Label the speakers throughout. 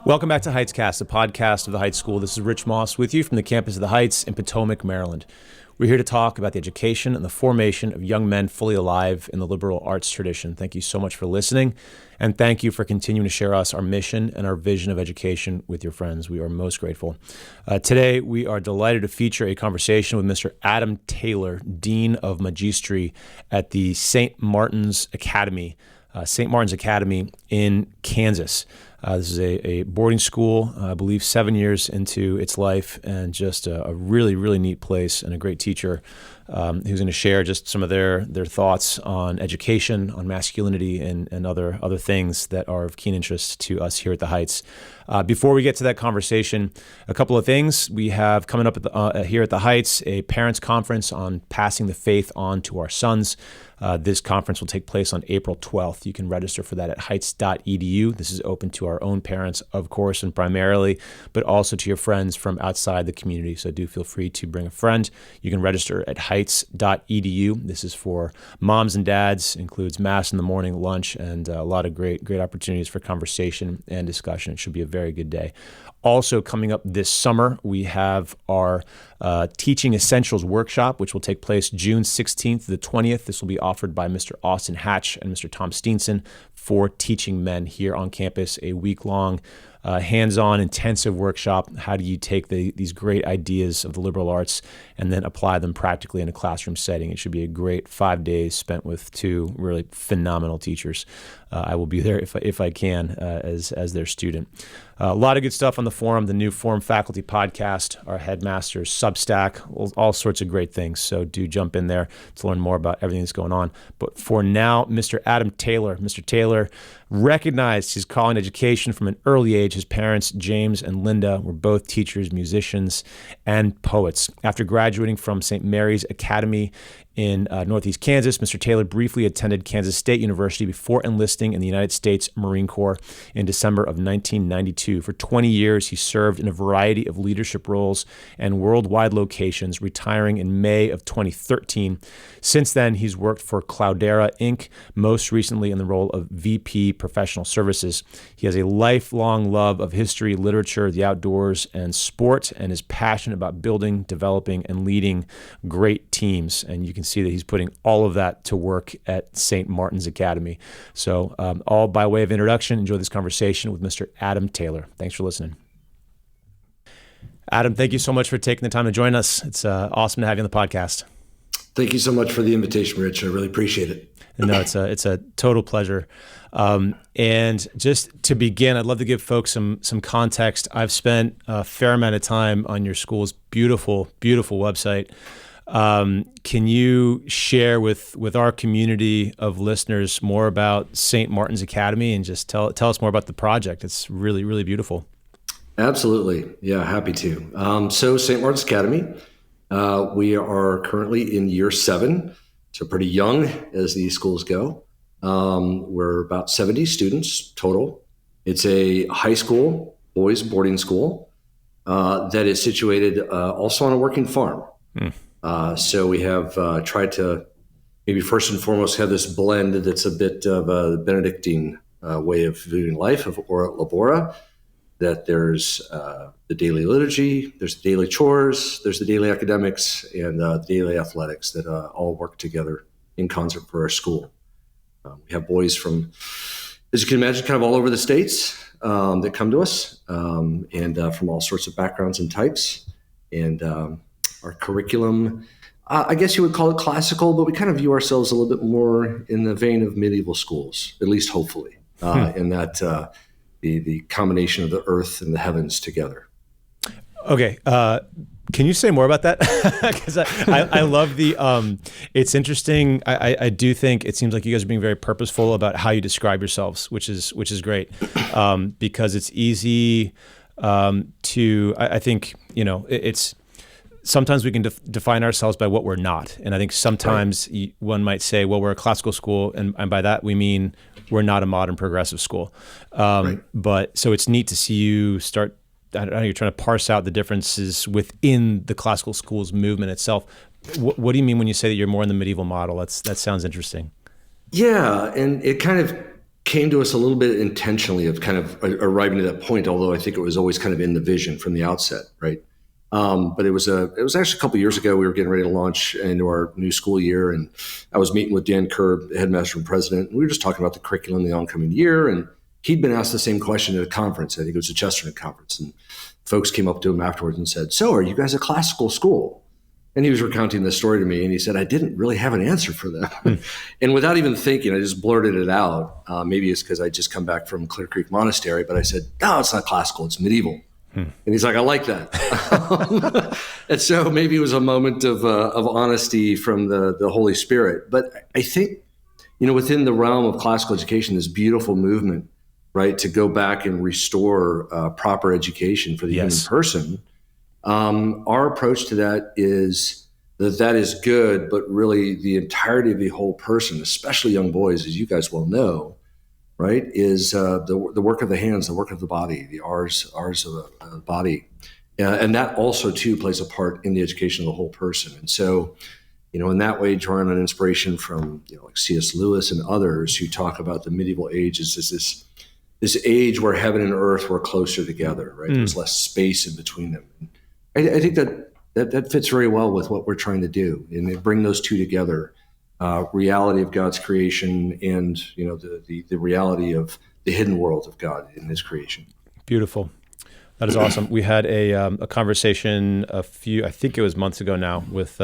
Speaker 1: Welcome back to HeightsCast, the podcast of the Heights School. This is Rich Moss with you from the campus of the Heights in Potomac, Maryland. We're here to talk about the education and the formation of young men fully alive in the liberal arts tradition. Thank you so much for listening, and thank you for continuing to share our mission and our vision of education with your friends. We are most grateful. Today, we are delighted to feature a conversation with Mr. Adam Taylor, Dean of Magistri at the St. Martin's Academy in Kansas. This is a boarding school, I believe 7 years into its life, and just a really, really neat place and a great teacher who's going to share just some of their thoughts on education, on masculinity, and other things that are of keen interest to us here at the Heights. Before we get to that conversation, a couple of things. We have coming up here at the Heights a parents' conference on passing the faith on to our sons. This conference will take place on April 12th. You can register for that at heights.edu. This is open to our own parents, of course, and primarily, but also to your friends from outside the community. So do feel free to bring a friend. You can register at heights.edu. This is for moms and dads, includes mass in the morning, lunch, and a lot of great opportunities for conversation and discussion. It should be a very good day. Also coming up this summer, we have our Teaching Essentials Workshop, which will take place June 16th to the 20th. This will be offered by Mr. Austin Hatch and Mr. Tom Steenson for teaching men here on campus, a week-long hands-on intensive workshop. How do you take these great ideas of the liberal arts and then apply them practically in a classroom setting? It should be a great 5 days spent with two really phenomenal teachers. I will be there if I can as their student. A lot of good stuff on the forum, the new Forum Faculty Podcast, our headmaster's Substack, all sorts of great things. So do jump in there to learn more about everything that's going on. But for now, Mr. Adam Taylor. Mr. Taylor recognized his calling education from an early age. His parents, James and Linda, were both teachers, musicians, and poets. After graduating from St. Mary's Academy in Northeast Kansas, Mr. Taylor briefly attended Kansas State University before enlisting in the United States Marine Corps in December of 1992. For 20 years, he served in a variety of leadership roles and worldwide locations, retiring in May of 2013. Since then, he's worked for Cloudera, Inc., most recently in the role of VP Professional Services. He has a lifelong love of history, literature, the outdoors, and sport, and is passionate about building, developing, and leading great teams. And you can see that he's putting all of that to work at St. Martin's Academy. So all by way of introduction, enjoy this conversation with Mr. Adam Taylor. Thanks for listening. Adam, thank you so much for taking the time to join us. It's awesome to have you on the podcast.
Speaker 2: Thank you so much for the invitation, Rich. I really appreciate it.
Speaker 1: No, it's a total pleasure. And just to begin, I'd love to give folks some context. I've spent a fair amount of time on your school's beautiful, beautiful website. Can you share with our community of listeners more about St. Martin's Academy and just tell us more about the project? It's really, really beautiful.
Speaker 2: Absolutely. Yeah, happy to. So St. Martin's Academy, we are currently in year 7, so pretty young as these schools go. We're about 70 students total. It's a high school, boys boarding school that is situated also on a working farm. So we have tried to maybe first and foremost have this blend that's a bit of a Benedictine way of viewing life of Ora et Labora, that there's the daily liturgy, there's the daily chores, there's the daily academics, and the daily athletics that all work together in concert for our school. We have boys from, as you can imagine, kind of all over the states that come to us and from all sorts of backgrounds and types. And our curriculum, I guess you would call it classical, but we kind of view ourselves a little bit more in the vein of medieval schools, at least hopefully, in that the combination of the earth and the heavens together.
Speaker 1: Okay. Can you say more about that? Because I love it's interesting. I do think it seems like you guys are being very purposeful about how you describe yourselves, which is great, because it's easy I think, it's, sometimes we can define ourselves by what we're not. And I think sometimes one might say, well, we're a classical school. And by that, we mean we're not a modern progressive school. But so it's neat to see you start, I don't know, you're trying to parse out the differences within the classical schools movement itself. What do you mean when you say that you're more in the medieval model? That sounds interesting.
Speaker 2: Yeah. And it kind of came to us a little bit intentionally of kind of arriving to that point, although I think it was always kind of in the vision from the outset, right? But it was actually a couple of years ago. We were getting ready to launch into our new school year, and I was meeting with Dan Kerr, the headmaster and president, and we were just talking about the curriculum the oncoming year. And he'd been asked the same question at a conference. I think it was a Chesterton conference, and folks came up to him afterwards and said, "So, are you guys a classical school?" And he was recounting this story to me, and he said, "I didn't really have an answer for them." And without even thinking, I just blurted it out. Maybe it's because I just come back from Clear Creek Monastery, but I said, "No, it's not classical, it's medieval." And he's like, "I like that." And so maybe it was a moment of honesty from the Holy Spirit. But I think, within the realm of classical education, this beautiful movement, right, to go back and restore proper education for the human person. Our approach to that is that is good, but really the entirety of the whole person, especially young boys, as you guys well know, right, is the work of the hands, the work of the body, the R's of the body. And that also, too, plays a part in the education of the whole person. And so, in that way, drawing on inspiration from, like C.S. Lewis and others who talk about the medieval ages as this age where heaven and earth were closer together, right? There's less space in between them. I think that fits very well with what we're trying to do, and bring those two together: reality of God's creation and the reality of the hidden world of God in His creation.
Speaker 1: Beautiful. That is awesome. We had a conversation I think it was months ago now, with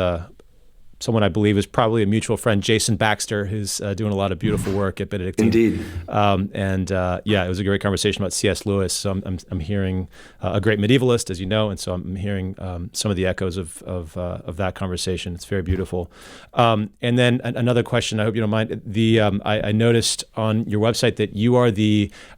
Speaker 1: someone I believe is probably a mutual friend, Jason Baxter, who's doing a lot of beautiful work at Benedictine.
Speaker 2: Indeed.
Speaker 1: It was a great conversation about C.S. Lewis. So I'm hearing a great medievalist, as you know, and so I'm hearing some of the echoes of that conversation. It's very beautiful. And then another question, I hope you don't mind. I noticed on your website that you are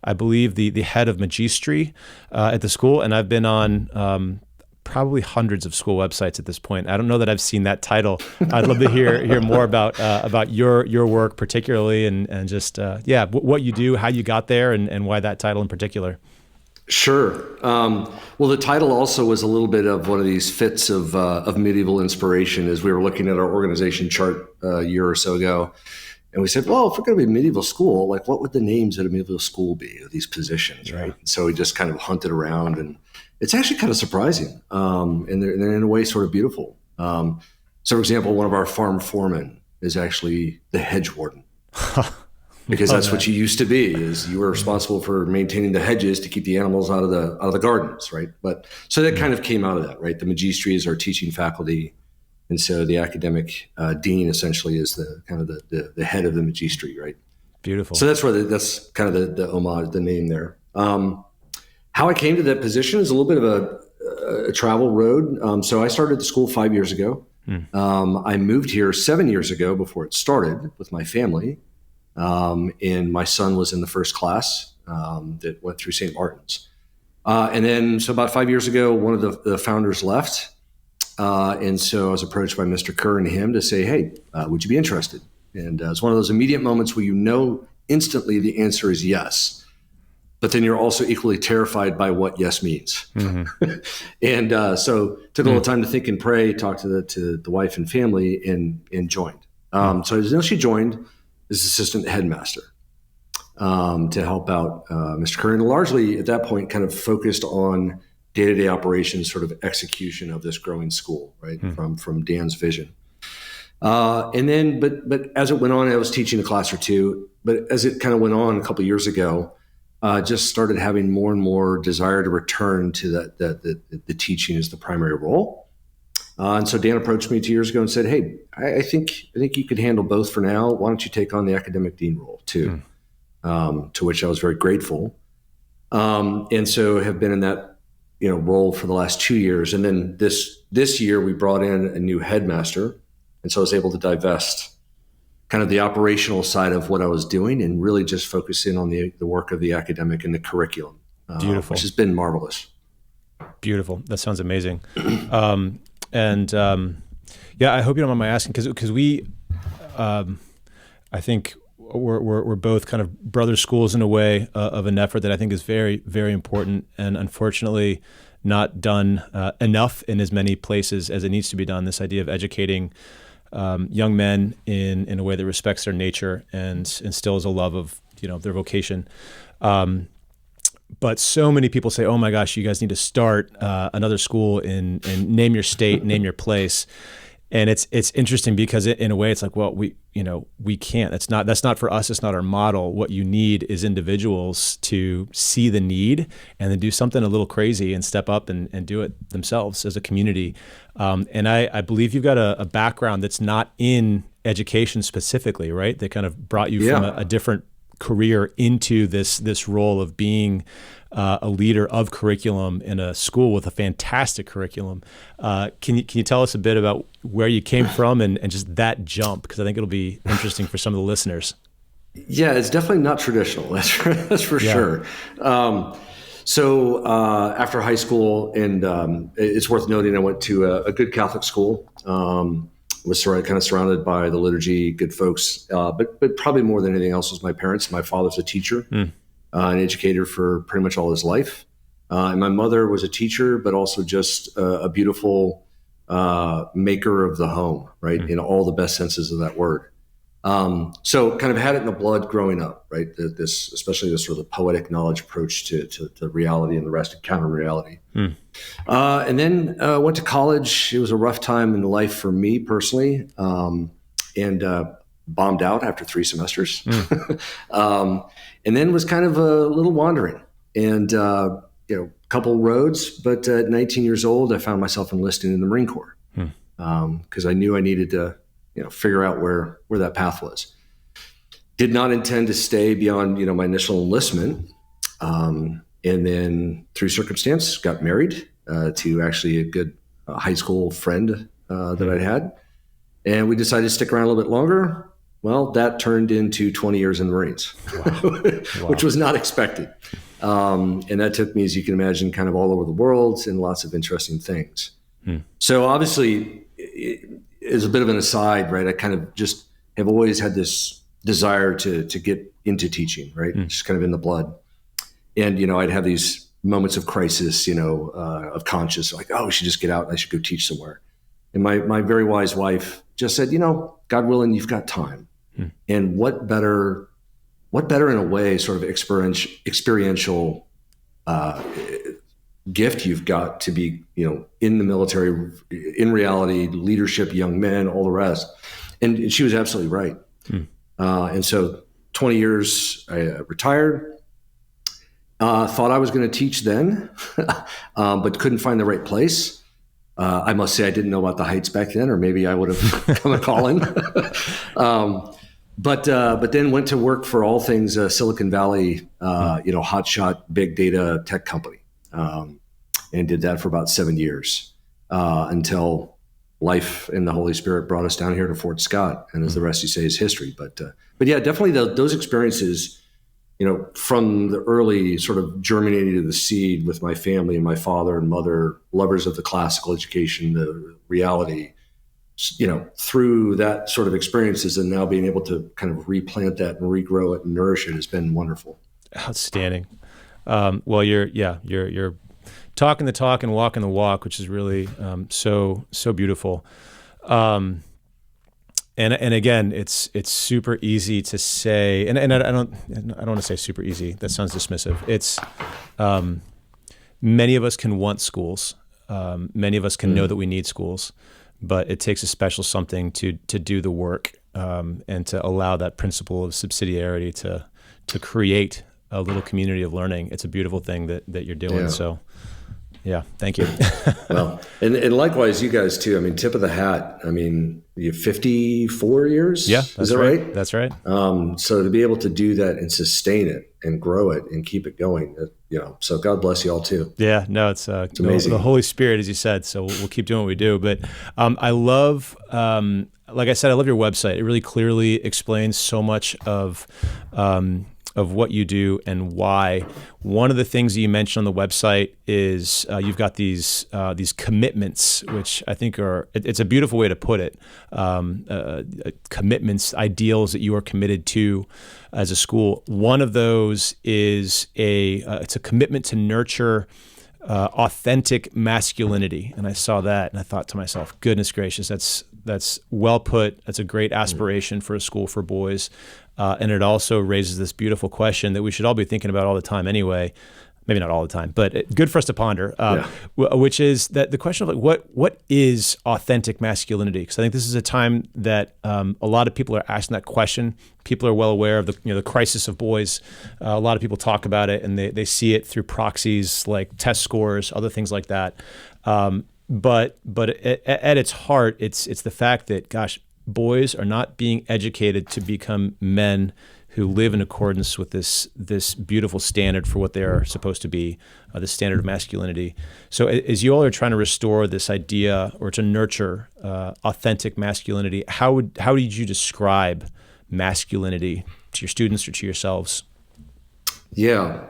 Speaker 1: I believe the head of Magistri at the school, and I've been on probably hundreds of school websites at this point. I don't know that I've seen that title. I'd love to hear more about your work particularly, and just what you do, how you got there, and why that title in particular.
Speaker 2: Sure. Well, the title also was a little bit of one of these fits of medieval inspiration as we were looking at our organization chart a year or so ago. And we said, well, if we're going to be a medieval school, like what would the names at a medieval school be of these positions, right? And so we just kind of hunted around, and it's actually kind of surprising. And they're in a way sort of beautiful. So for example, one of our farm foremen is actually the hedge warden. Because that's what you used to be, is you were responsible for maintaining the hedges to keep the animals out of the gardens, right? But so that kind of came out of that, right? The Magistri is our teaching faculty. And so the academic dean essentially is the head of the Magistri, right?
Speaker 1: Beautiful.
Speaker 2: So that's kind of the homage, the name there. How I came to that position is a little bit of a travel road. So I started the school 5 years ago. I moved here 7 years ago before it started with my family. And my son was in the first class that went through St. Martin's. And then, so about 5 years ago, one of the founders left. And so I was approached by Mr. Kerr and him to say, hey, would you be interested? And it's one of those immediate moments where instantly the answer is yes. But then you're also equally terrified by what yes means. And so took a little time to think and pray, talk to the wife and family, and joined. So as she joined as assistant headmaster to help out Mr. Kerr, and largely at that point kind of focused on day-to-day operations, sort of execution of this growing school, right, from Dan's vision. And then, but as it went on, I was teaching a class or two. But as it kind of went on a couple of years ago, just started having more and more desire to return to the teaching as the primary role. And so Dan approached me 2 years ago and said, hey, I think you could handle both for now. Why don't you take on the academic dean role too? To which I was very grateful. And so have been in that role for the last 2 years. And then this year we brought in a new headmaster. And so I was able to divest kind of the operational side of what I was doing and really just focus in on the work of the academic and the curriculum,
Speaker 1: Beautiful.
Speaker 2: Which has been marvelous.
Speaker 1: Beautiful. That sounds amazing. I hope you don't mind my asking, because we, I think we're both kind of brother schools in a way of an effort that I think is very, very important, and unfortunately not done enough in as many places as it needs to be done. This idea of educating young men in a way that respects their nature and instills a love of their vocation. But so many people say, "Oh my gosh, you guys need to start another school and name your state, name your place." And it's interesting because in a way it's like, well, we can't. That's not for us. It's not our model. What you need is individuals to see the need and then do something a little crazy and step up and do it themselves as a community. And I believe you've got a background that's not in education specifically, right? They kind of brought you from a different career into this role of being a leader of curriculum in a school with a fantastic curriculum. Can you tell us a bit about where you came from and just that jump? Because I think it'll be interesting for some of the listeners.
Speaker 2: Yeah, it's definitely not traditional. That's for sure. So after high school, and it's worth noting, I went to a good Catholic school. Was kind of surrounded by the liturgy, good folks, but probably more than anything else was my parents. My father's a teacher, an educator for pretty much all his life. And my mother was a teacher, but also just a beautiful maker of the home, right? In all the best senses of that word. So kind of had it in the blood growing up, right? Especially this sort of poetic knowledge approach to reality and the rest of counter reality. And then went to college. It was a rough time in life for me personally, and bombed out after 3 semesters. And then was kind of a little wandering and, a couple roads. But at 19 years old, I found myself enlisting in the Marine Corps because I knew I needed to figure out where that path was. Did not intend to stay beyond, my initial enlistment. And then through circumstance, got married to actually a good high school friend that I'd had. And we decided to stick around a little bit longer. Well, that turned into 20 years in the Marines, which was not expected. And that took me, as you can imagine, kind of all over the world and lots of interesting things. So obviously, as a bit of an aside, right, I kind of just have always had this desire to get into teaching, right? Just kind of in the blood. And, I'd have these moments of crisis, of conscience, like, oh, I should just get out and I should go teach somewhere. And my very wise wife just said, God willing, you've got time. And what better in a way, sort of experiential gift you've got to be, in the military, in reality, leadership, young men, all the rest. And she was absolutely right. And so 20 years, I retired. Thought I was going to teach then, but couldn't find the right place. I must say I didn't know about the Heights back then, or maybe I would have come a calling. But then went to work for all things Silicon Valley, hotshot big data tech company, and did that for about 7 years until life and the Holy Spirit brought us down here to Fort Scott, and as the rest you say is history. But yeah, definitely those experiences. From the early sort of germinating of the seed with my family and my father and mother, lovers of the classical education, the reality, through that sort of experiences and now being able to kind of replant that and regrow it and nourish it has been wonderful. Outstanding.
Speaker 1: Well, you're talking the talk and walking the walk, which is really so beautiful. And again, it's super easy to say, and I don't want to say super easy. That sounds dismissive. It's many of us can want schools. Many of us can know that we need schools, but it takes a special something to do the work and to allow that principle of subsidiarity to create a little community of learning. It's a beautiful thing that you're doing. Yeah. So. Yeah, thank you.
Speaker 2: Well, and likewise, you guys too. I mean, tip of the hat. I mean, you have 54 years.
Speaker 1: Yeah,
Speaker 2: is that right?
Speaker 1: That's right.
Speaker 2: So to be able to do that and sustain it and grow it and keep it going, so God bless you all too.
Speaker 1: Yeah, no, it's amazing. The Holy Spirit, as you said. So we'll keep doing what we do. But I love, like I said, I love your website. It really clearly explains so much of what you do and why. One of the things that you mentioned on the website is you've got these commitments, which I think it's a beautiful way to put it. Commitments, ideals that you are committed to as a school. One of those is it's a commitment to nurture authentic masculinity. And I saw that and I thought to myself, goodness gracious, that's well put. That's a great aspiration for a school for boys. And it also raises this beautiful question that we should all be thinking about all the time anyway. Maybe not all the time, but good for us to ponder, which is that the question of like, what is authentic masculinity? Because I think this is a time that a lot of people are asking that question. People are well aware of the crisis of boys. A lot of people talk about it, and they see it through proxies like test scores, other things like that. But at its heart, it's the fact that, gosh, boys are not being educated to become men who live in accordance with this beautiful standard for what they are supposed to be, the standard of masculinity. So as you all are trying to restore this idea or to nurture authentic masculinity, how did you describe masculinity to your students or to yourselves?
Speaker 2: Yeah,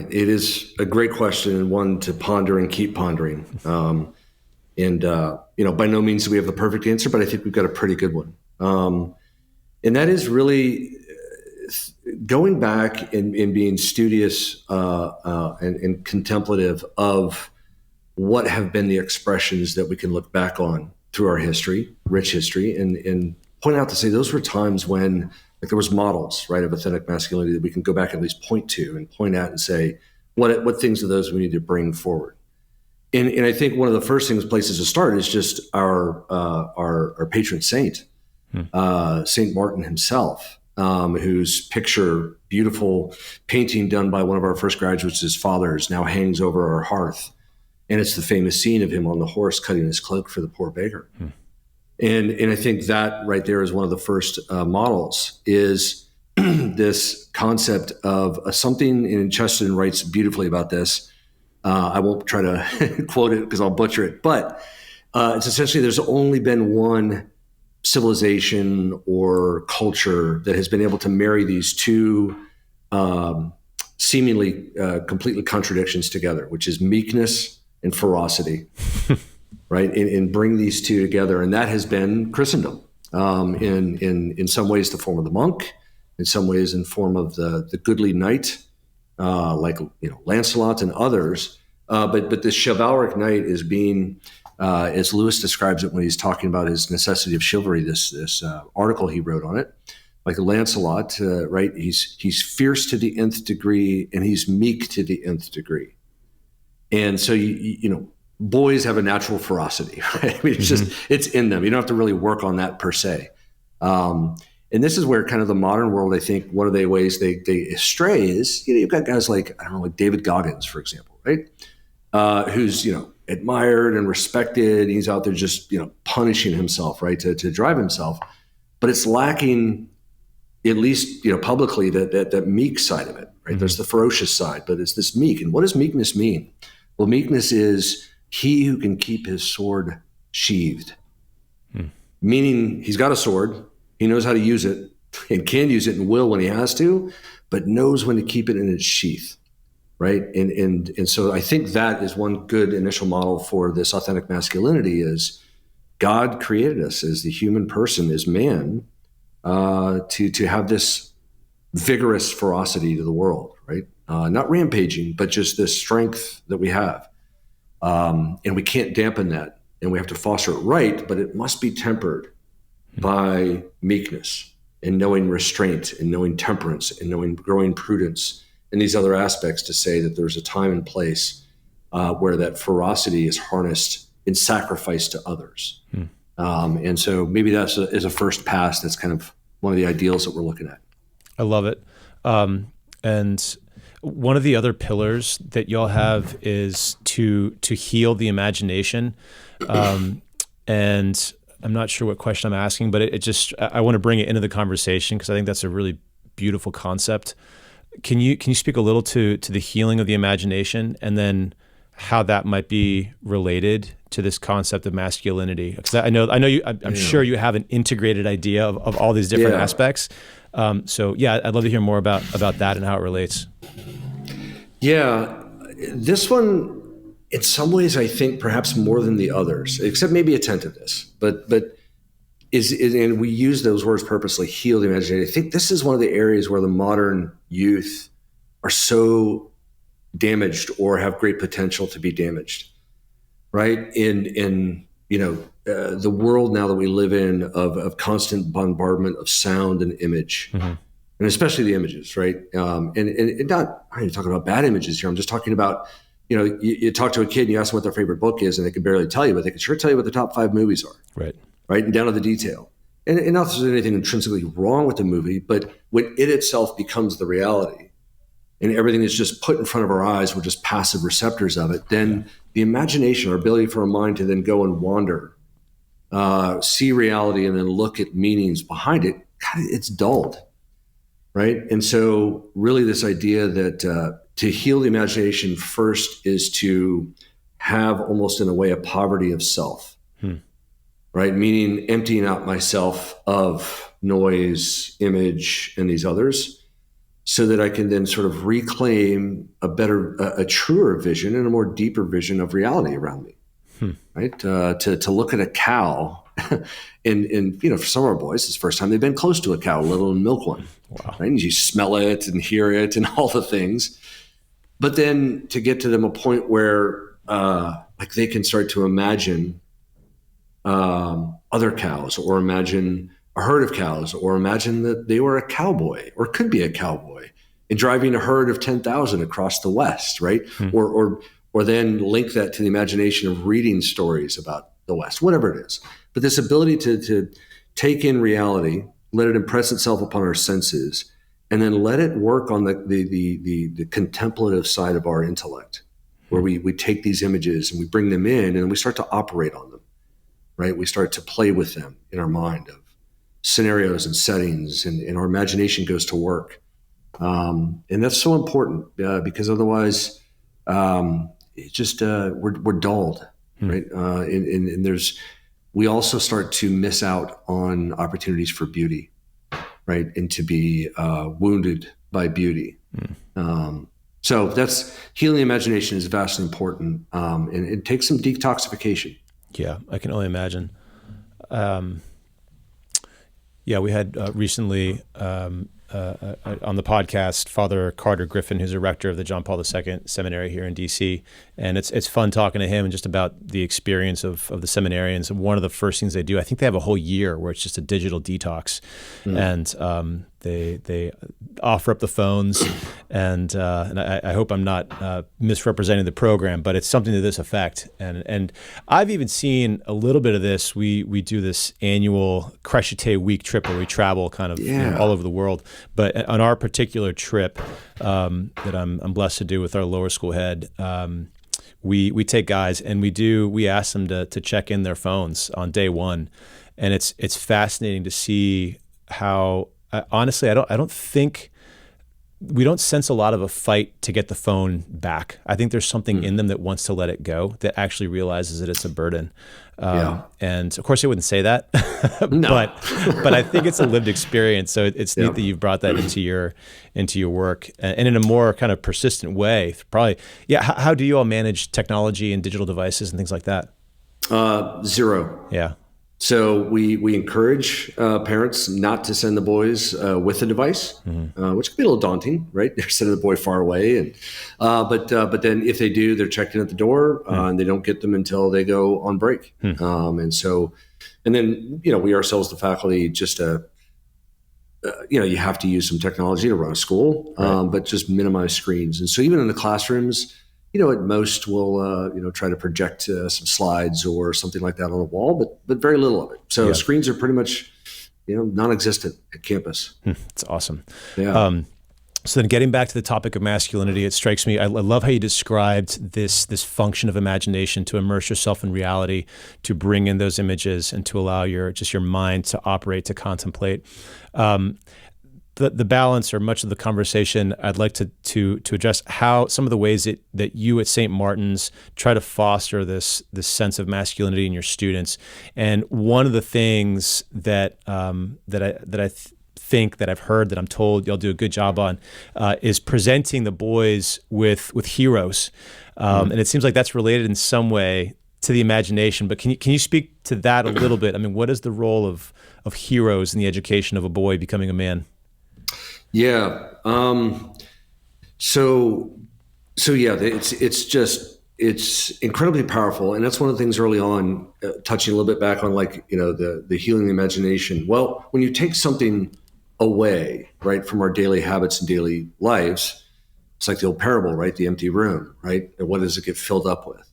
Speaker 2: it is a great question and one to ponder and keep pondering. By no means do we have the perfect answer, but I think we've got a pretty good one. And that is really going back and being studious and contemplative of what have been the expressions that we can look back on through our history, rich history, and point out to say those were times when there was models, right, of authentic masculinity that we can go back and at least point to and point at and say, what things are those we need to bring forward? And I think one of the first places to start is just our patron saint, Saint Martin himself. Whose beautiful painting done by one of our first graduates, his father's, now hangs over our hearth. And it's the famous scene of him on the horse cutting his cloak for the poor beggar. And I think that right there is one of the first models, is this concept of something, and Chesterton writes beautifully about this. I won't try to quote it because I'll butcher it, but it's essentially there's only been one civilization or culture that has been able to marry these two seemingly completely contradictions together, which is meekness and ferocity, right? And bring these two together, and that has been Christendom. In some ways, the form of the monk, in some ways, in form of the goodly knight, like Lancelot and others. But the chivalric knight is being as Lewis describes it when he's talking about his necessity of chivalry, this article he wrote on it, like Lancelot, right? He's fierce to the nth degree, and he's meek to the nth degree. And so boys have a natural ferocity, right? I mean, it's in them. You don't have to really work on that per se. And this is where kind of the modern world, I think, one of the ways they astray is, you've got guys like David Goggins, for example, right? Who's admired and respected. He's out there just punishing himself, right, to drive himself, but it's lacking, at least publicly, that meek side of it, right? There's the ferocious side, but it's this meek. And what does meekness mean? Well, meekness is he who can keep his sword sheathed, meaning he's got a sword, he knows how to use it, and can use it and will when he has to, but knows when to keep it in its sheath. Right. And so I think that is one good initial model for this authentic masculinity is God created us as the human person, as man, to have this vigorous ferocity to the world, right? Not rampaging, but just this strength that we have. And we can't dampen that, and we have to foster it right, but it must be tempered by meekness and knowing restraint and knowing temperance and knowing growing prudence and these other aspects, to say that there's a time and place where that ferocity is harnessed in sacrifice to others. And so maybe that's is a first pass. That's kind of one of the ideals that we're looking at. I
Speaker 1: love it. And one of the other pillars that y'all have is to heal the imagination. And I'm not sure what question I'm asking, but I want to bring it into the conversation because I think that's a really beautiful concept. Can you speak a little to the healing of the imagination, and then how that might be related to this concept of masculinity? Because I know you. I'm sure you have an integrated idea of all these different aspects. So I'd love to hear more about that and how it relates.
Speaker 2: Yeah, this one, in some ways, I think perhaps more than the others, except maybe attentiveness, but is and we use those words purposely, heal the imagination. I think this is one of the areas where the modern youth are so damaged or have great potential to be damaged, right? In the world now that we live in of constant bombardment of sound and image, and especially the images, right? And not, I'm not talking about bad images here. I'm just talking about, you talk to a kid and you ask them what their favorite book is, and they can barely tell you, but they can sure tell you what the top 5 movies are. Right. And down to the detail. And not that there's anything intrinsically wrong with the movie, but when it itself becomes the reality and everything is just put in front of our eyes, we're just passive receptors of it, then the imagination, our ability for our mind to then go and wander, see reality and then look at meanings behind it, God, it's dulled. Right. And so really this idea that to heal the imagination first is to have almost in a way a poverty of self. Right? Meaning emptying out myself of noise, image, and these others so that I can then sort of reclaim a truer vision and a more deeper vision of reality around me. Right? To look at a cow and for some of our boys, it's the first time they've been close to a cow, let alone milk one.
Speaker 1: Wow.
Speaker 2: Right? And you smell it and hear it and all the things. But then to get to them a point where like they can start to imagine other cows, or imagine a herd of cows, or imagine that they were a cowboy or could be a cowboy and driving a herd of 10,000 across the West, right? Or then link that to the imagination of reading stories about the West, whatever it is. But this ability to take in reality, let it impress itself upon our senses, and then let it work on the contemplative side of our intellect, where we take these images and we bring them in and we start to operate on them. Right? We start to play with them in our mind of scenarios and settings, and our imagination goes to work. And that's so important because otherwise it just, we're dulled, right? And we also start to miss out on opportunities for beauty, right? And to be wounded by beauty. So that's healing the imagination is vastly important. And it takes some detoxification.
Speaker 1: Yeah, I can only imagine. We had recently on the podcast Father Carter Griffin, who's a rector of the John Paul II Seminary here in D.C., and it's fun talking to him and just about the experience of the seminarians. And one of the first things they do, I think they have a whole year where it's just a digital detox, and they offer up the phones, and I hope I'm not misrepresenting the program, but it's something to this effect. And I've even seen a little bit of this. We do this annual Crescite week trip where we travel kind of all over the world. But on our particular trip that I'm blessed to do with our lower school head, we take guys and we ask them to check in their phones on day one, and it's fascinating to see how. Honestly, I don't think we don't sense a lot of a fight to get the phone back. I think there's something in them that wants to let it go, that actually realizes that it's a burden. And of course, I wouldn't say that, but I think it's a lived experience. So it's neat that you've brought that into your work, and in a more kind of persistent way. Probably, How do you all manage technology and digital devices and things like that?
Speaker 2: 0.
Speaker 1: Yeah.
Speaker 2: So we encourage parents not to send the boys with a device, which can be a little daunting, right? They're sending the boy far away, and but then if they do, they're checked in at the door, and they don't get them until they go on break. And then we ourselves, the faculty, just you have to use some technology to run a school, but just minimize screens. And so even in the classrooms, at most we'll, try to project some slides or something like that on the wall, but very little of it. So screens are pretty much, non-existent at campus.
Speaker 1: It's awesome.
Speaker 2: Yeah.
Speaker 1: So then getting back to the topic of masculinity, it strikes me, I love how you described this function of imagination to immerse yourself in reality, to bring in those images and to allow your mind to operate, to contemplate. The balance, or much of the conversation, I'd like to address how some of the ways that you at St. Martin's try to foster this sense of masculinity in your students. And one of the things that I think that I've heard, that I'm told y'all do a good job on, is presenting the boys with heroes, and it seems like that's related in some way to the imagination. But can you speak to that a little bit? I mean, what is the role of heroes in the education of a boy becoming a man?
Speaker 2: Yeah. So yeah, it's incredibly powerful. And that's one of the things early on, touching a little bit back on the healing the imagination. Well, when you take something away, right, from our daily habits and daily lives, it's like the old parable, right? The empty room, right? And what does it get filled up with?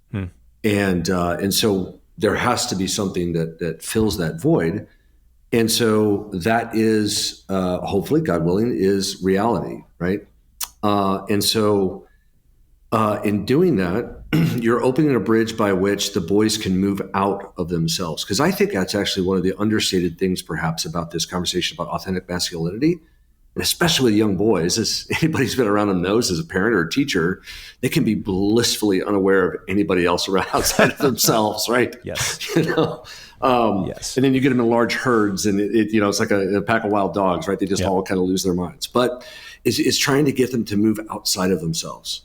Speaker 2: And so there has to be something that fills that void. And so that is, hopefully, God willing, is reality, right? And so in doing that, you're opening a bridge by which the boys can move out of themselves. Because I think that's actually one of the understated things, perhaps, about this conversation about authentic masculinity, and especially with young boys, as anybody who's been around them knows, as a parent or a teacher, they can be blissfully unaware of anybody else around outside of themselves, right?
Speaker 1: Yes.
Speaker 2: Yes. And then you get them in large herds, and it's like a pack of wild dogs, right? They just all kind of lose their minds. But it's trying to get them to move outside of themselves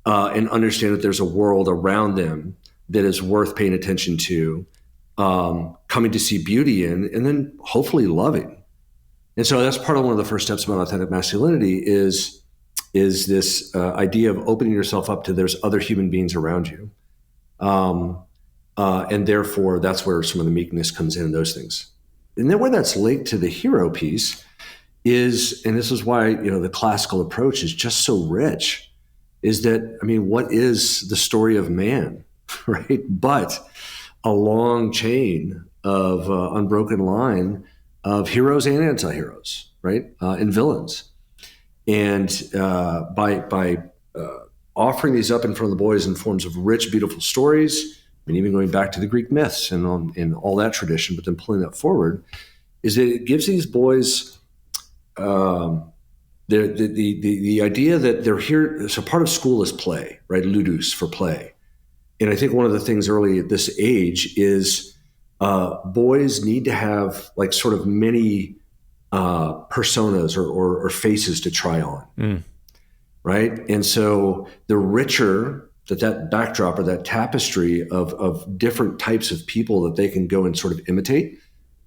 Speaker 2: and understand that there's a world around them that is worth paying attention to, coming to see beauty in, and then hopefully loving. And so that's part of one of the first steps about authentic masculinity is this idea of opening yourself up to there's other human beings around you. And therefore, that's where some of the meekness comes in and those things. And then where that's linked to the hero piece is, and this is why, the classical approach is just so rich, is that, what is the story of man, right? But a long chain of unbroken line of heroes and anti-heroes, right? And villains. And by offering these up in front of the boys in forms of rich, beautiful stories, even going back to the Greek myths and all that tradition, but then pulling that forward, is that it gives these boys the idea that they're here. So part of school is play, right? Ludus, for play. And I think one of the things early at this age is boys need to have like sort of many personas or faces to try on, right? And so the richer that backdrop or that tapestry of different types of people that they can go and sort of imitate.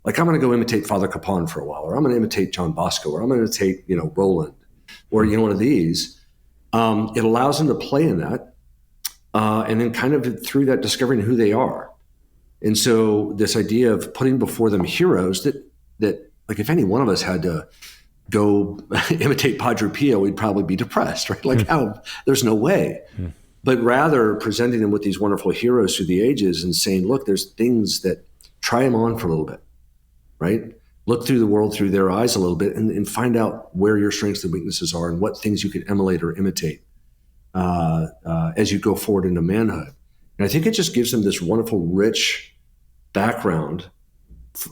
Speaker 2: Like I'm going to go imitate Father Capon for a while, or I'm going to imitate John Bosco, or I'm going to imitate, Roland, or, one of these. It allows them to play in that. And then kind of through that discovering who they are. And so this idea of putting before them heroes that like if any one of us had to go imitate Padre Pio, we'd probably be depressed, right? Like how there's no way. But rather presenting them with these wonderful heroes through the ages and saying, look, there's things that try them on for a little bit, right? Look through the world through their eyes a little bit and find out where your strengths and weaknesses are and what things you can emulate or imitate as you go forward into manhood. And I think it just gives them this wonderful, rich background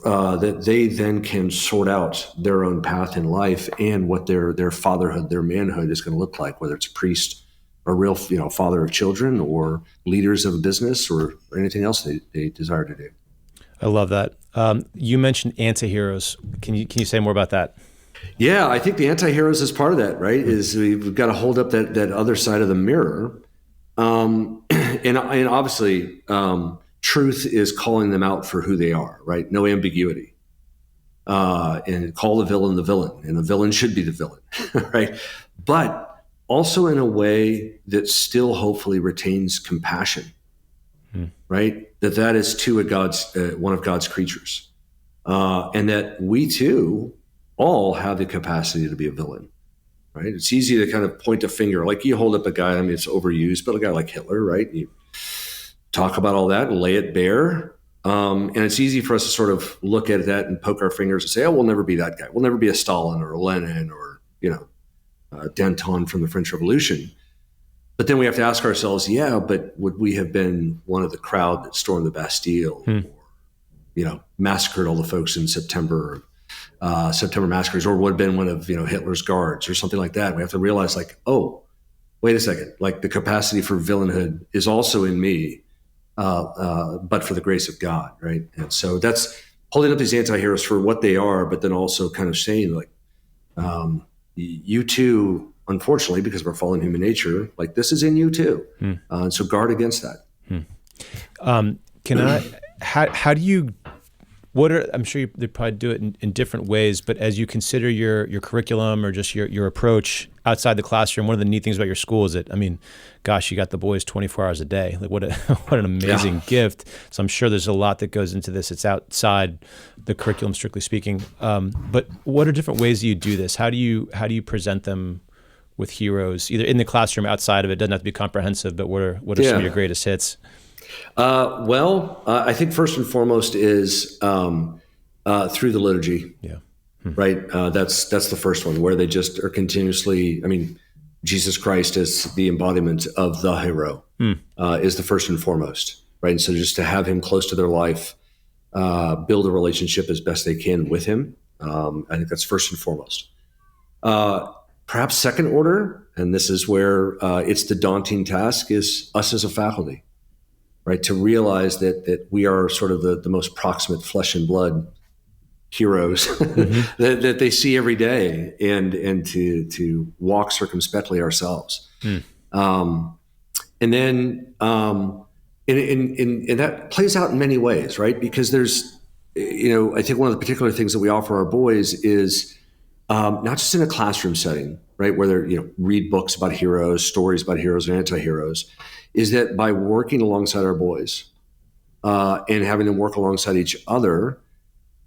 Speaker 2: that they then can sort out their own path in life and what their fatherhood, their manhood is going to look like, whether it's a priest or a real, father of children or leaders of a business or anything else they desire to do.
Speaker 1: I love that. You mentioned anti-heroes. Can you say more about that?
Speaker 2: Yeah, I think the anti-heroes is part of that, right? Is we've got to hold up that other side of the mirror. And obviously, truth is calling them out for who they are, right? No ambiguity. And call the villain, and the villain should be the villain, right? But also in a way that still hopefully retains compassion, right? That is too one of God's creatures. And that we too all have the capacity to be a villain, right? It's easy to kind of point a finger, like you hold up a guy, it's overused, but a guy like Hitler, right? You talk about all that, and lay it bare. And it's easy for us to sort of look at that and poke our fingers and say, oh, we'll never be that guy. We'll never be a Stalin or a Lenin or, Danton from the French Revolution. But then we have to ask ourselves, but would we have been one of the crowd that stormed the Bastille or, massacred all the folks in September massacres, or would have been one of, Hitler's guards or something like that? We have to realize like, oh, wait a second, like the capacity for villainhood is also in me, but for the grace of God, right? And so that's holding up these anti-heroes for what they are, but then also kind of saying like, you too, unfortunately, because of our fallen human nature, like this is in you too. And so guard against that.
Speaker 1: How do you, I'm sure they probably do it in different ways, but as you consider your curriculum or just your approach, outside the classroom, one of the neat things about your school is that, I mean, gosh, you got the boys 24 hours a day. Like what what an amazing gift. So I'm sure there's a lot that goes into this. It's outside the curriculum, strictly speaking. But what are different ways that you do this? How do you present them with heroes, either in the classroom, outside of it? Doesn't have to be comprehensive, but what are some of your greatest hits?
Speaker 2: I think first and foremost is through the liturgy.
Speaker 1: Yeah.
Speaker 2: Right. That's the first one, where they just are continuously. I mean, Jesus Christ is the embodiment of the hero. Is the first and foremost. Right. And so just to have him close to their life, build a relationship as best they can with him. I think that's first and foremost. Perhaps second order, and this is where it's the daunting task, is us as a faculty, right? To realize that we are sort of the most proximate flesh and blood heroes that they see every day, and to walk circumspectly ourselves. And then and that plays out in many ways, right? Because there's, I think one of the particular things that we offer our boys is not just in a classroom setting, right, where they're, read books about heroes, stories about heroes and anti-heroes, is that by working alongside our boys and having them work alongside each other,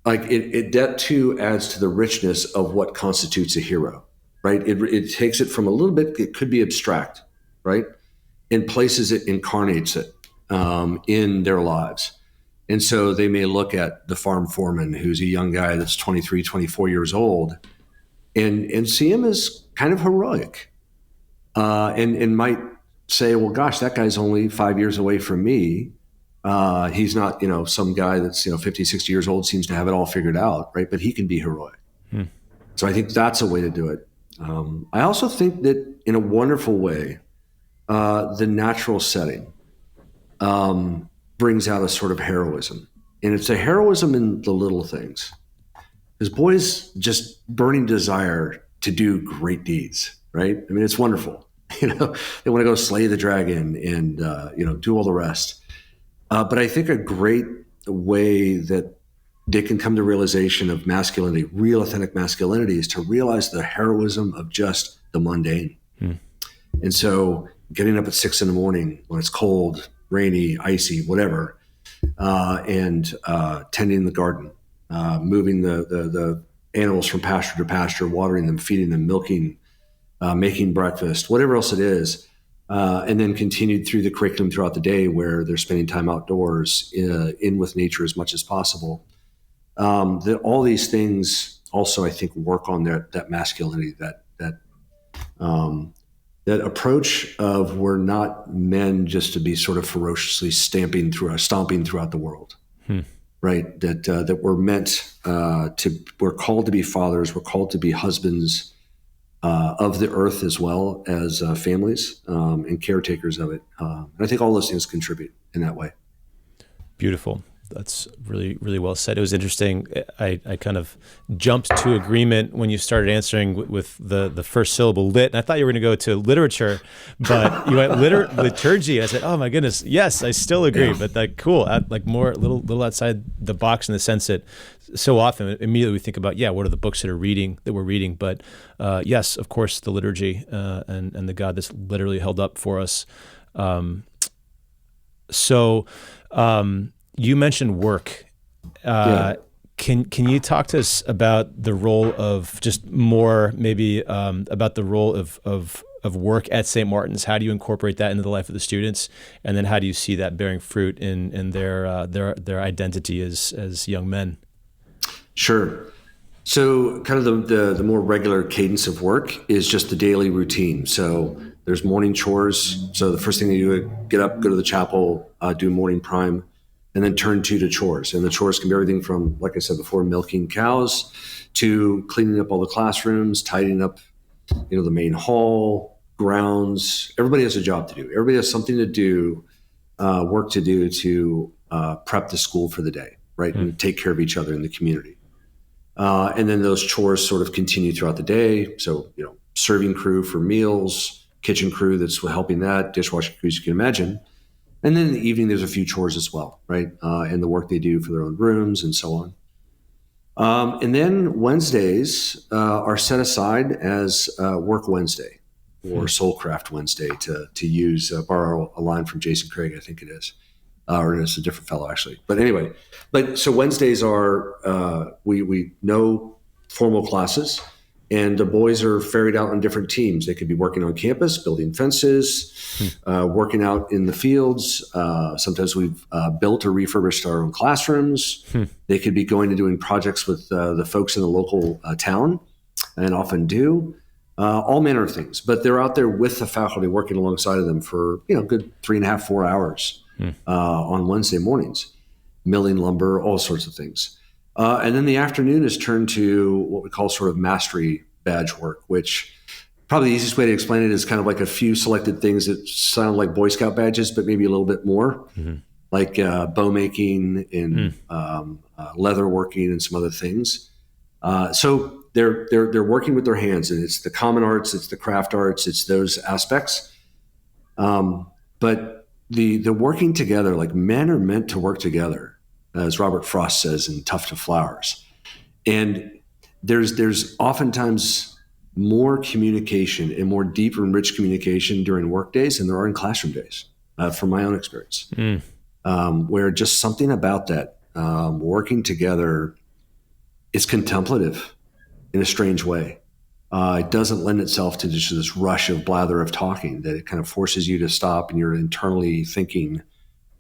Speaker 2: like that too adds to the richness of what constitutes a hero, right? It takes it from a little bit, it could be abstract, right, and places it, incarnates it in their lives. And so they may look at the farm foreman, who's a young guy that's 23, 24 years old, and see him as kind of heroic, and might say, well, gosh, that guy's only 5 years away from me. He's not, some guy that's, 50, 60 years old, seems to have it all figured out, right? But he can be heroic. So I think that's a way to do it. I also think that in a wonderful way, the natural setting brings out a sort of heroism. And it's a heroism in the little things. Because boys just burning desire to do great deeds, right? I mean, it's wonderful. They want to go slay the dragon and, do all the rest. But I think a great way that they can come to realization of masculinity, real authentic masculinity, is to realize the heroism of just the mundane. And so getting up at 6 a.m. when it's cold, rainy, icy, whatever, and tending the garden, moving the animals from pasture to pasture, watering them, feeding them, milking, making breakfast, whatever else it is. And then continued through the curriculum throughout the day, where they're spending time outdoors, in with nature as much as possible. All these things also, I think, work on that masculinity, that approach of, we're not men just to be sort of ferociously stomping throughout the world, right? That we're meant we're called to be fathers, we're called to be husbands, of the earth, as well as families, and caretakers of it. And I think all those things contribute in that way.
Speaker 1: Beautiful. That's really, really well said. It was interesting. I kind of jumped to agreement when you started answering with the first syllable, lit. And I thought you were going to go to literature, but you went liturgy. And I said, oh my goodness, yes, I still agree. Yeah. But cool, more little outside the box, in the sense that so often immediately we think about, what are the books that we're reading? But yes, of course, the liturgy and the God that's literally held up for us. You mentioned work. Can you talk to us about the role of, just more maybe about the role of work at St. Martin's? How do you incorporate that into the life of the students, and then how do you see that bearing fruit in their identity as young men? Sure.
Speaker 2: So kind of the more regular cadence of work is just the daily routine. So there's morning chores. So the first thing that you do, get up, go to the chapel, do morning prime, and then turn to chores. And the chores can be everything from, like I said before, milking cows, to cleaning up all the classrooms, tidying up, the main hall, grounds. Everybody has a job to do. Everybody has something to do, work to do to prep the school for the day, right? And take care of each other in the community. And then those chores sort of continue throughout the day. So, serving crew for meals, kitchen crew that's helping that, dishwashing crews, you can imagine. And then in the evening, there's a few chores as well, right? And the work they do for their own rooms and so And then Wednesdays are set aside as Work Wednesday or Soulcraft Wednesday to use, borrow a line from Jason Craig, I think it is. Or it's a different fellow, actually. But anyway, so Wednesdays are, we no formal classes, and the boys are ferried out on different teams. They could be working on campus, building fences, working out in the fields. Sometimes we've built or refurbished our own classrooms. They could be going and doing projects with the folks in the local town, and often do. All manner of things. But they're out there with the faculty working alongside of them for, good 3.5, 4 hours on Wednesday mornings, milling lumber, all sorts of things. And then the afternoon is turned to what we call sort of mastery badge work, which probably the easiest way to explain it is kind of like a few selected things that sound like Boy Scout badges, but maybe a little bit more, like bow making and leather working and some other things. So they're working with their hands, and it's the common arts, it's the craft arts, it's those aspects. But the working together, like men are meant to work together, as Robert Frost says in Tuft of Flowers. And there's oftentimes more communication and more deep and rich communication during work days than there are in classroom days, from my own experience, where just something about that working together is contemplative in a strange way. It doesn't lend itself to just this rush of blather of talking, that it kind of forces you to stop and you're internally thinking.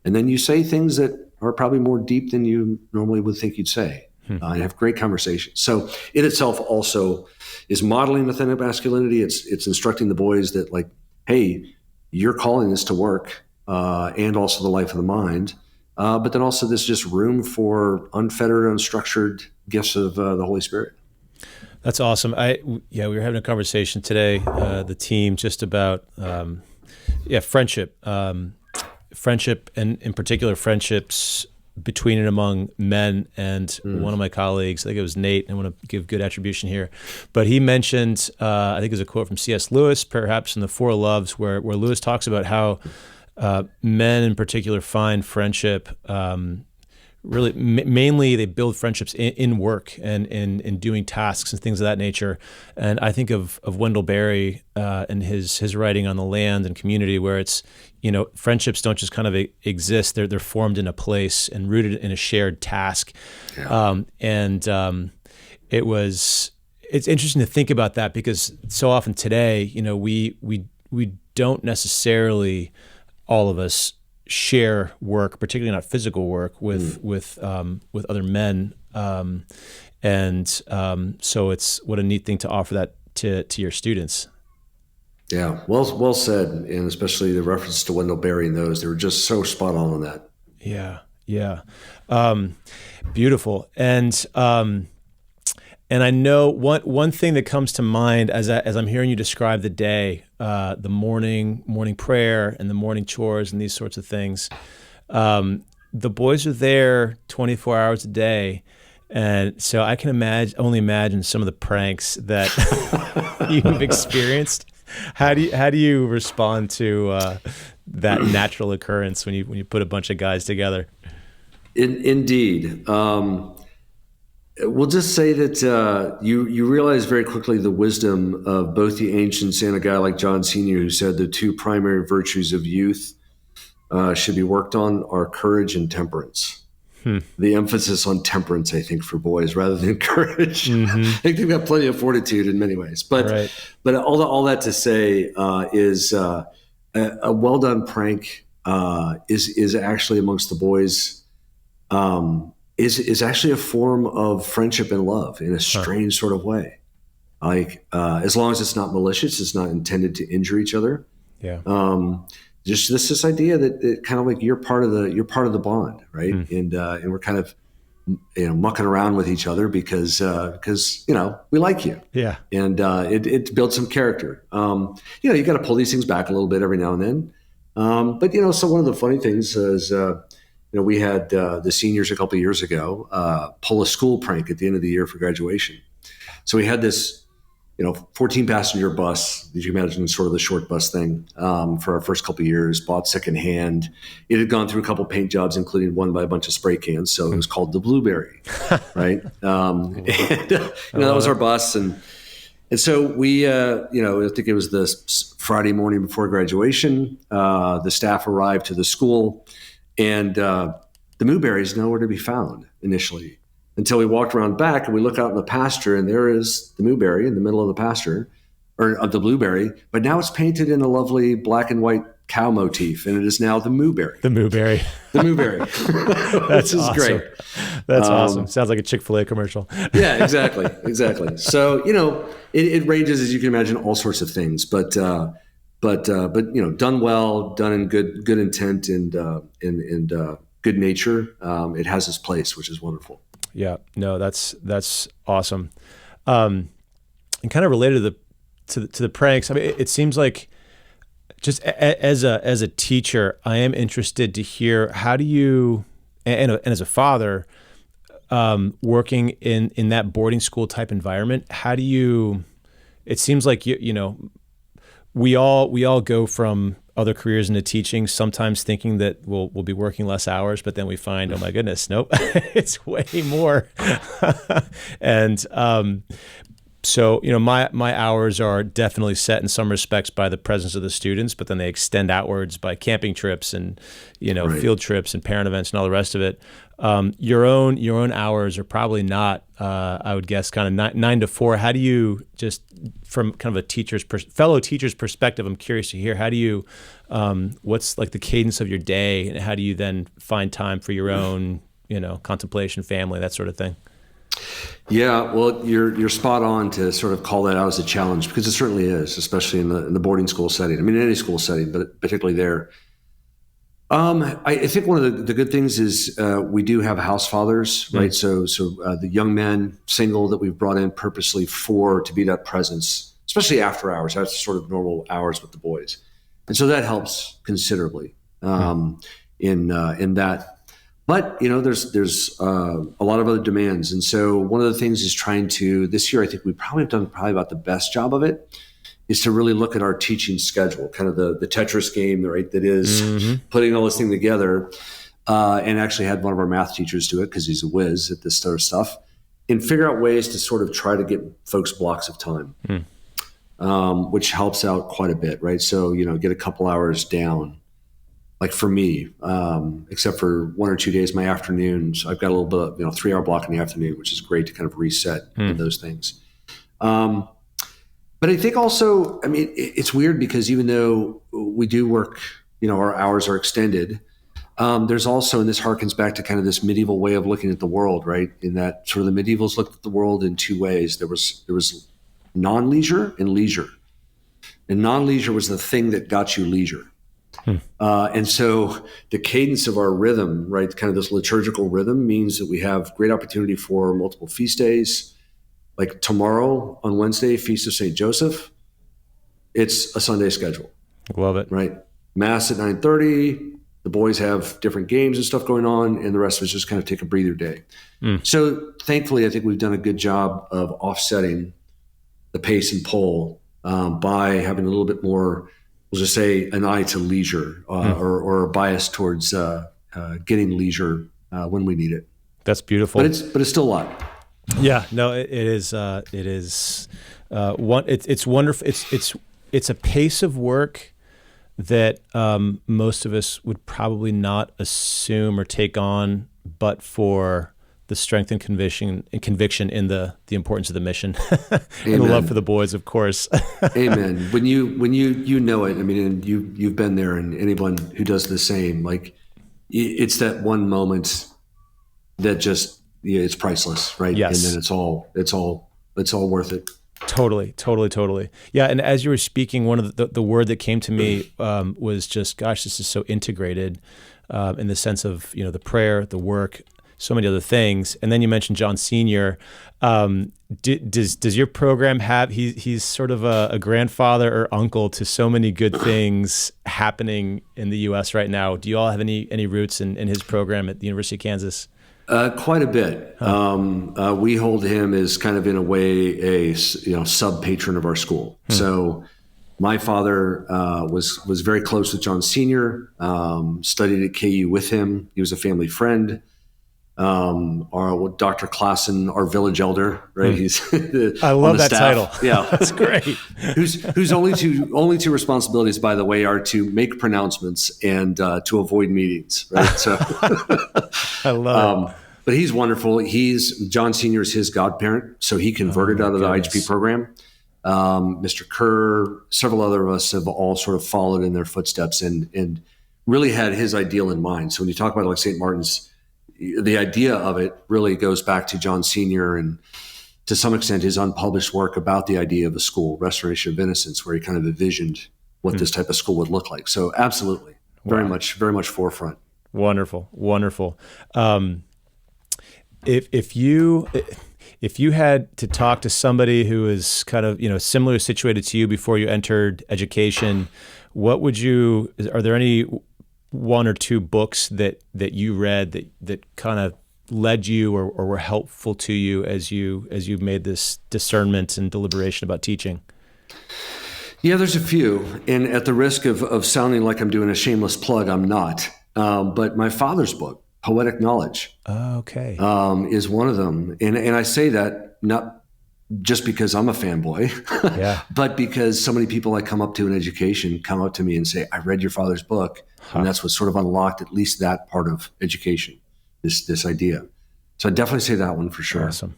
Speaker 2: And then you say things that are probably more deep than you normally would think you'd say, and have great conversations. So it itself also is modeling authentic masculinity. It's instructing the boys that, like, hey, you're calling this to work, and also the life of the mind. But then also there's just room for unfettered, unstructured gifts of the Holy Spirit.
Speaker 1: That's awesome. We were having a conversation today, the team, just about friendship, friendship, and in particular friendships between and among men. And one of my colleagues, I think it was Nate, I want to give good attribution here, but he mentioned, I think it was a quote from C.S. Lewis, perhaps in the Four Loves, where Lewis talks about how men in particular find friendship. Really, mainly they build friendships in work and in doing tasks and things of that nature. And I think of Wendell Berry and his writing on the land and community, where it's, friendships don't just kind of exist; they're formed in a place and rooted in a shared task. Yeah. It's interesting to think about that, because so often today, we don't necessarily, all of us, share work, particularly not physical work, with other men, so it's what a neat thing to offer that to your students.
Speaker 2: Yeah, well said, and especially the reference to Wendell Berry and those, they were just so spot on that.
Speaker 1: Yeah, beautiful. And I know one thing that comes to mind as I'm hearing you describe the day, the morning prayer and the morning chores and these sorts of things. The boys are there 24 hours a day, and so I can only imagine some of the pranks that you've experienced. How do you respond to that natural occurrence when you put a bunch of guys together?
Speaker 2: Indeed. We'll just say that you realize very quickly the wisdom of both the ancients and a guy like John Senior, who said the two primary virtues of youth should be worked on are courage and temperance. The emphasis on temperance, I think, for boys rather than courage. I think they've got plenty of fortitude in many ways. But all that to say is a well done prank is actually amongst the boys. Is actually a form of friendship and love in a strange sort of way. Like, as long as it's not malicious, it's not intended to injure each other.
Speaker 1: Yeah.
Speaker 2: Just this idea that kind of like you're part of the bond, right? And we're kind of mucking around with each other because we like you. Yeah. And it builds some character. You got to pull these things back a little bit every now and then. But so one of the funny things is. We had the seniors a couple of years ago pull a school prank at the end of the year for graduation. So we had this 14 passenger bus, as you imagine, sort of the short bus thing, for our first couple of years, bought secondhand. It had gone through a couple of paint jobs, including one by a bunch of spray cans. So it was called the Blueberry, right? That was our bus. And so we, I think it was the Friday morning before graduation, the staff arrived to the school, and the Blueberry is nowhere to be found initially, until we walked around back and we look out in the pasture, and there is the Blueberry in the middle of the pasture, or of the Blueberry, but now it's painted in a lovely black and white cow motif, and it is now the Mooberry.
Speaker 1: The Mooberry.
Speaker 2: The Mooberry.
Speaker 1: That's
Speaker 2: This is
Speaker 1: awesome.
Speaker 2: great.
Speaker 1: That's awesome. Sounds like a Chick-fil-A commercial.
Speaker 2: Yeah, exactly. So, it ranges, as you can imagine, all sorts of things, but done well, done in good intent and good nature. It has its place, which is wonderful.
Speaker 1: Yeah, no, that's awesome. And kind of related to the pranks. I mean, it seems like, just as a teacher, I am interested to hear, how do you, and as a father, working in that boarding school type environment, how do you? It seems like we all go from other careers into teaching, sometimes thinking that we'll be working less hours, but then we find, oh my goodness, nope, it's way more. And so, my hours are definitely set in some respects by the presence of the students, but then they extend outwards by camping trips and,
Speaker 2: Right.
Speaker 1: field trips and parent events and all the rest of it. Your own hours are probably not, I would guess, kind of 9 to 4. How do you, just from kind of a fellow teacher's perspective, I'm curious to hear, how do you, what's like the cadence of your day, and how do you then find time for your own, contemplation, family, that sort of thing?
Speaker 2: Yeah, well, you're spot on to sort of call that out as a challenge, because it certainly is, especially in the boarding school setting. I mean, in any school setting, but particularly there. I think one of the good things is we do have house fathers, right? So the young men, single, that we've brought in purposely to be that presence, especially after hours. That's sort of normal hours with the boys, and so that helps considerably in that. But there's a lot of other demands, and so one of the things is trying to, this year I think we probably have done about the best job of it, is to really look at our teaching schedule, kind of the Tetris game, right? That is putting all this thing together, and actually had one of our math teachers do it, because he's a whiz at this sort of stuff, and figure out ways to sort of try to get folks blocks of time, which helps out quite a bit, right? So get a couple hours down. Like for me, except for 1 or 2 days, my afternoons, I've got a little bit of 3-hour block in the afternoon, which is great to kind of reset in those things. But I think also, I mean, it's weird, because even though we do work, our hours are extended, there's also, and this harkens back to kind of this medieval way of looking at the world, right? In that sort of the medievals looked at the world in two ways. There was non-leisure and leisure. And non-leisure was the thing that got you leisure. And so the cadence of our rhythm, right, kind of this liturgical rhythm, means that we have great opportunity for multiple feast days. Like tomorrow on Wednesday, Feast of St. Joseph, it's a Sunday schedule.
Speaker 1: Love it.
Speaker 2: Right. Mass at 9:30. The boys have different games and stuff going on, and the rest of us just kind of take a breather day. So thankfully, I think we've done a good job of offsetting the pace and pull by having a little bit more, we'll just say, an eye to leisure, or a bias towards getting leisure when we need it.
Speaker 1: That's beautiful.
Speaker 2: But it's still a lot.
Speaker 1: Yeah, no, it is. It is. It's wonderful. It's a pace of work that most of us would probably not assume or take on, but for the strength and conviction in the importance of the mission and the love for the boys, of course.
Speaker 2: Amen. When you know it, I mean, and you've been there, and anyone who does the same, like, it's that one moment that just, it's priceless, right?
Speaker 1: Yes.
Speaker 2: And then it's all worth it.
Speaker 1: Totally. Yeah. And as you were speaking, one of the word that came to me was just, gosh, this is so integrated in the sense of, the prayer, the work, so many other things. And then you mentioned John Sr. Does your program have, he's sort of a grandfather or uncle to so many good things happening in the U.S. right now. Do you all have any roots in his program at the University of Kansas?
Speaker 2: Quite a bit. We hold him as kind of in a way a sub patron of our school. So my father was very close with John Sr. Studied at KU with him. He was a family friend. Our Dr. Klassen, our village elder, right? He's
Speaker 1: I love that
Speaker 2: staff.
Speaker 1: title.
Speaker 2: Yeah,
Speaker 1: that's great.
Speaker 2: whose only two responsibilities, by the way, are to make pronouncements and to avoid meetings, right? So
Speaker 1: I love it.
Speaker 2: But he's wonderful. John Sr. is his godparent, so he converted out of the IHP program. Mr. Kerr, several other of us have all sort of followed in their footsteps and really had his ideal in mind. So when you talk about like St. Martin's, the idea of it really goes back to John Sr. and to some extent his unpublished work about the idea of a school, Restoration of Innocence, where he kind of envisioned what this type of school would look like. So absolutely, very much forefront.
Speaker 1: Wonderful. If you had to talk to somebody who is kind of similarly situated to you before you entered education, are there any one or two books that you read that kind of led you or were helpful to you as you made this discernment and deliberation about teaching?
Speaker 2: Yeah, there's a few, and at the risk of sounding like I'm doing a shameless plug, I'm not. But my father's book, Poetic Knowledge, is one of them, and I say that not just because I'm a fanboy, but because so many people I come up to in education come up to me and say, I read your father's book, and that's what sort of unlocked at least that part of education, this idea. So I definitely say that one for sure.
Speaker 1: Awesome.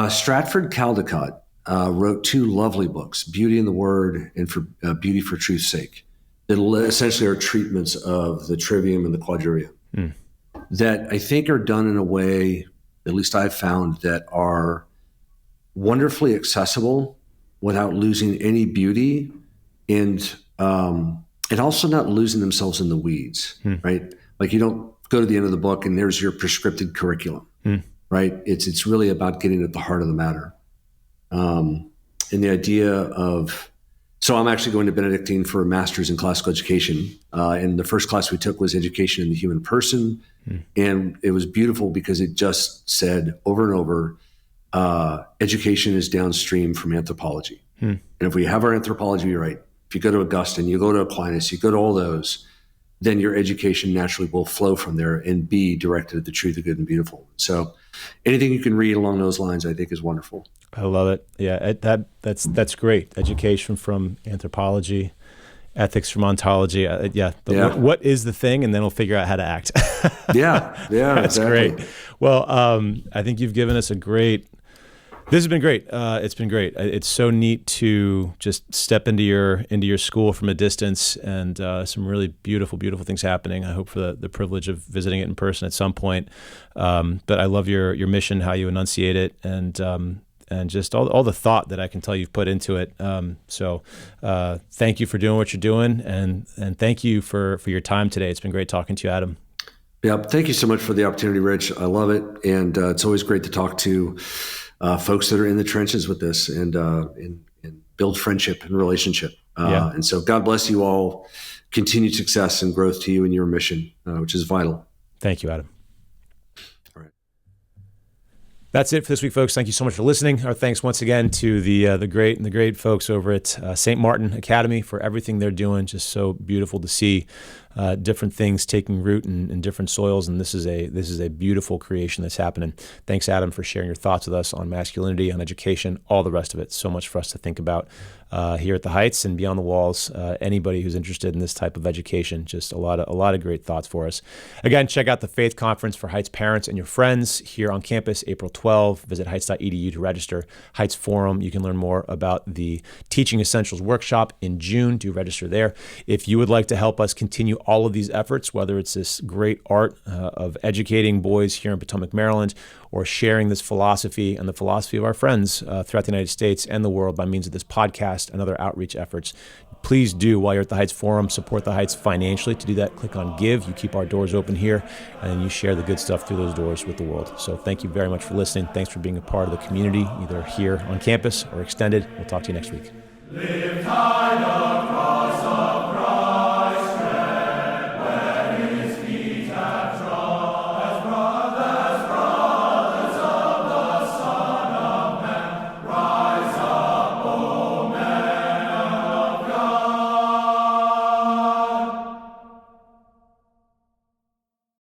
Speaker 2: Stratford Caldecott wrote two lovely books, Beauty in the Word and Beauty for Truth's Sake, that essentially are treatments of the trivium and the quadrivium that I think are done in a way, at least I've found, that are wonderfully accessible without losing any beauty and also not losing themselves in the weeds, right? Like you don't go to the end of the book and there's your prescripted curriculum, right? It's really about getting at the heart of the matter. And the idea of, so I'm actually going to Benedictine for a master's in classical education. And the first class we took was Education in the Human Person. And it was beautiful because it just said over and over, education is downstream from anthropology. And if we have our anthropology right, if you go to Augustine, you go to Aquinas, you go to all those, then your education naturally will flow from there and be directed at the truth, the good, and beautiful. So anything you can read along those lines, I think, is wonderful.
Speaker 1: I love it. Yeah, that's great. Education from anthropology, ethics from ontology. What is the thing, and then we'll figure out how to act.
Speaker 2: yeah,
Speaker 1: that's
Speaker 2: exactly.
Speaker 1: Great. Well, I think you've given us this has been great. It's been great. It's so neat to just step into your school from a distance, and some really beautiful things happening. I hope for the privilege of visiting it in person at some point. But I love your mission, how you enunciate it, and just all the thought that I can tell you've put into it. So thank you for doing what you're doing, and thank you for your time today. It's been great talking to you, Adam.
Speaker 2: Yeah, thank you so much for the opportunity, Rich. I love it, and it's always great to talk to folks that are in the trenches with this and build friendship and relationship. And so God bless you all. Continued success and growth to you and your mission, which is vital.
Speaker 1: Thank you, Adam.
Speaker 2: All right.
Speaker 1: That's it for this week, folks. Thank you so much for listening. Our thanks once again to the great folks over at St. Martin Academy for everything they're doing. Just so beautiful to see different things taking root in different soils, and this is a beautiful creation that's happening. Thanks, Adam, for sharing your thoughts with us on masculinity, on education, all the rest of it. So much for us to think about here at the Heights and beyond the walls. Anybody who's interested in this type of education, just a lot of great thoughts for us. Again, check out the Faith Conference for Heights parents and your friends here on campus, April 12. Visit heights.edu to register. Heights Forum, you can learn more about the Teaching Essentials Workshop in June. Do register there. If you would like to help us continue all of these efforts, whether it's this great art of educating boys here in Potomac, Maryland, or sharing this philosophy and the philosophy of our friends throughout the United States and the world by means of this podcast and other outreach efforts, please do, while you're at the Heights Forum, support the Heights financially. To do that, click on Give. You keep our doors open here, and you share the good stuff through those doors with the world. So thank you very much for listening. Thanks for being a part of the community, either here on campus or extended. We'll talk to you next week. Live, tide of Christ.